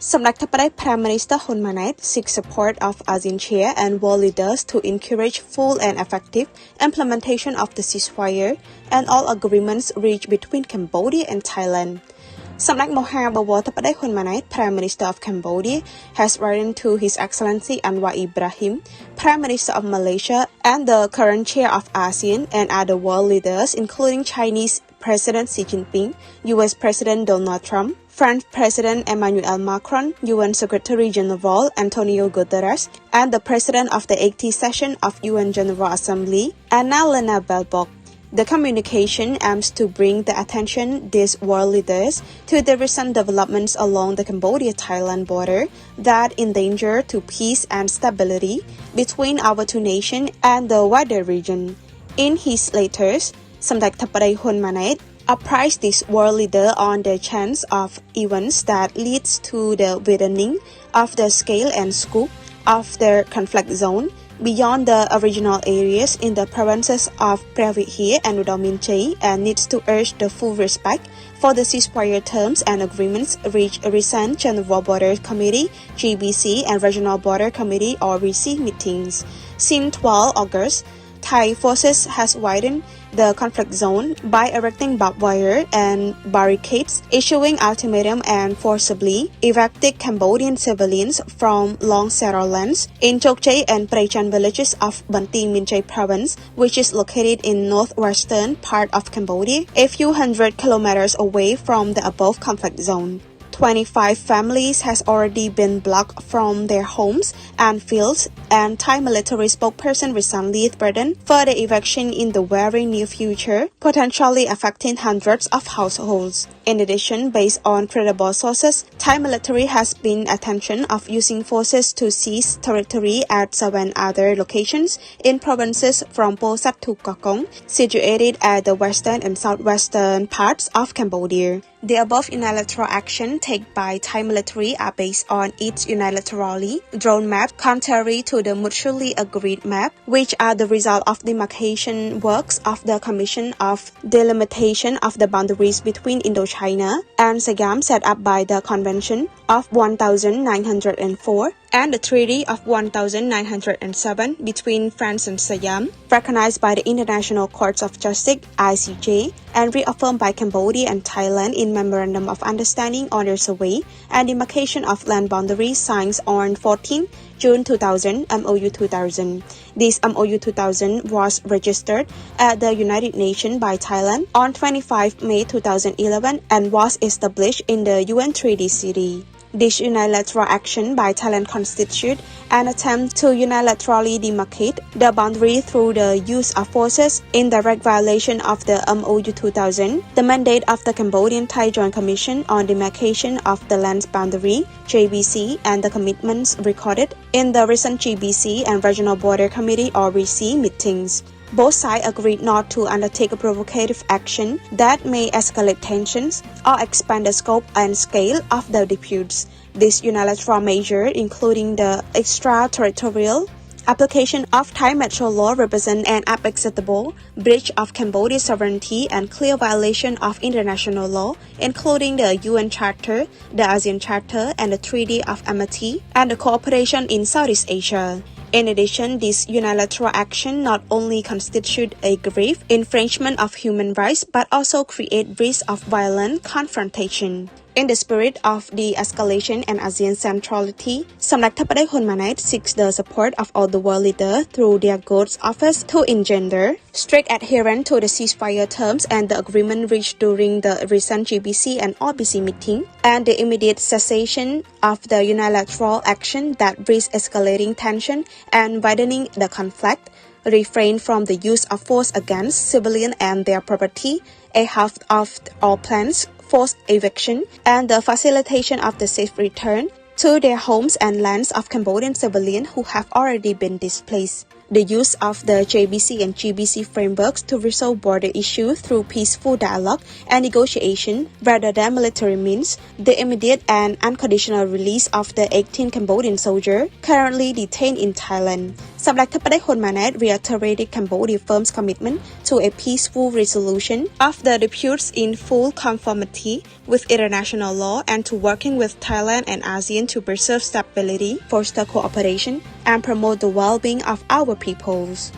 Samdech Thipadei Prime Minister Manet seeks support of ASEAN chair and world leaders to encourage full and effective implementation of the ceasefire and all agreements reached between Cambodia and Thailand. Samdech Mohamad Thipadei Manet, Prime Minister of Cambodia, has written to His Excellency Anwar Ibrahim, Prime Minister of Malaysia and the current chair of ASEAN, and other world leaders including Chinese President Xi Jinping, US President Donald Trump, French President Emmanuel Macron, UN Secretary-General Antonio Guterres, and the President of the 80th Session of UN General Assembly, Anna-Lena Baerbock. The communication aims to bring the attention these world leaders to the recent developments along the Cambodia-Thailand border that endanger to peace and stability between our two nations and the wider region. In his letters, Samdech Thipadei Manet apprised this world leader on the chance of events that leads to the widening of the scale and scope of the conflict zone beyond the original areas in the provinces of Previhe and Udomintay, and needs to urge the full respect for the ceasefire terms and agreements reached recent General Border Committee (GBC) and Regional Border Committee (RBC) meetings. Since 12 August, Thai forces has widened the conflict zone by erecting barbed wire and barricades, issuing ultimatum and forcibly evicted Cambodian civilians from long settlements in Chokche and Prechan villages of Banti Minchai province, which is located in northwestern part of Cambodia, a few hundred kilometers away from the above conflict zone. 25 families has already been blocked from their homes and fields, and Thai military spokesperson recently threatened further eviction in the very near future, potentially affecting hundreds of households. In addition, based on credible sources, Thai military has been attention of using forces to seize territory at 7 other locations in provinces from Posat to Kokong, situated at the western and southwestern parts of Cambodia. The above unilateral action taken by Thai military are based on its unilaterally drawn map contrary to the mutually agreed map, which are the result of demarcation works of the Commission of Delimitation of the Boundaries between Indochina and Siam set up by the Convention of 1904 and the Treaty of 1907 between France and Siam, recognized by the International Court of Justice (ICJ) and reaffirmed by Cambodia and Thailand in Memorandum of Understanding on the Survey and Demarcation of Land Boundaries signed on 14 June 2000, MOU 2000. This MOU 2000 was registered at the United Nations by Thailand on 25 May 2011 and was established in the UN Treaty City. This unilateral action by Thailand constitutes an attempt to unilaterally demarcate the boundary through the use of forces in direct violation of the MOU 2000, the mandate of the Cambodian-Thai Joint Commission on Demarcation of the Land Boundary (JBC), and the commitments recorded in the recent GBC and Regional Border Committee (RBC) meetings. Both sides agreed not to undertake a provocative action that may escalate tensions or expand the scope and scale of the disputes. This unilateral measure, including the extraterritorial application of Thai martial law, represent an unacceptable breach of Cambodia's sovereignty and clear violation of international law, including the UN Charter, the ASEAN Charter, and the Treaty of Amity and the Cooperation in Southeast Asia. In addition, this unilateral action not only constitutes a grave infringement of human rights but also creates risk of violent confrontation. In the spirit of de-escalation and ASEAN centrality, Samdech Thipadei Manet seeks the support of all the world leaders through their good office to engender strict adherence to the ceasefire terms and the agreement reached during the recent GBC and RBC meeting, and the immediate cessation of the unilateral action that risks escalating tension and widening the conflict, refrain from the use of force against civilians and their property, a halt of all plans, forced eviction, and the facilitation of the safe return to their homes and lands of Cambodian civilians who have already been displaced. The use of the JBC and GBC frameworks to resolve border issues through peaceful dialogue and negotiation rather than military means, the immediate and unconditional release of the 18 Cambodian soldiers currently detained in Thailand, Samdech Thipadei Manet reiterated Cambodia firm's commitment to a peaceful resolution of the disputes in full conformity with international law and to working with Thailand and ASEAN to preserve stability, foster cooperation, and promote the well-being of our peoples.